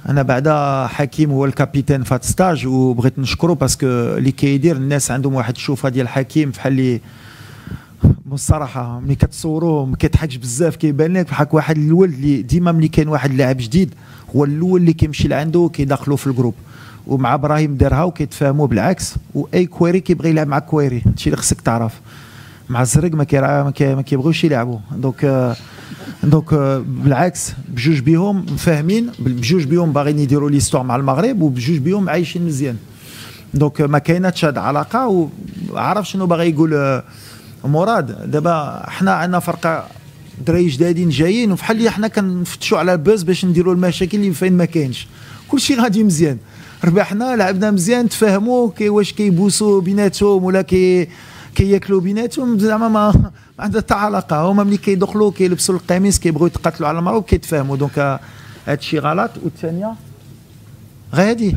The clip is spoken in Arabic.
انا بعدا حكيم هو الكابيتان في هاد ستاج، وبغيت نشكره باسكو اللي كيدير الناس عندهم واحد الشوفه ديال حكيم بحال اللي بصراحه ملي كتصوروه ما كيضحكش بزاف، كيبان لك بحال واحد الولد اللي ديما ملي كاين واحد اللاعب جديد هو الاول اللي كيمشي لعنده كيدخلو في الجروب. ومع ابراهيم دارها وكيتفاهموا بالعكس، واي كويري كيبغي يلعب مع كويري، هادشي اللي خصك تعرف. مع الزرق ما كيبغيوش يلعبوا، دونك بالعكس بجوج بيهم فاهمين، بجوج بيهم باغيين يديروا ليستوار مع المغرب، وبجوج بيهم عايشين مزيان. دونك ما كايناتش هاد العلاقه. وعرف شنو باغي يقول مراد؟ دابا حنا عندنا فرقه دراري جدادين جايين، وفحال اللي حنا كنفتشوا على البوز باش نديروا المشاكل اللي فين ما كاينش. كلشي غادي مزيان، ربحنا لعبنا مزيان، تفاهموا واش كيبوسوا بيناتهم ولا كياكلوا بيناتهم، زعما ما عندها حتى علاقه. هما ملي كيدخلوا كيلبسوا القميص كيبغيو يتقاتلوا على المغرب كيتفاهموا. دونك هادشي غلط. والثانيه غير هادي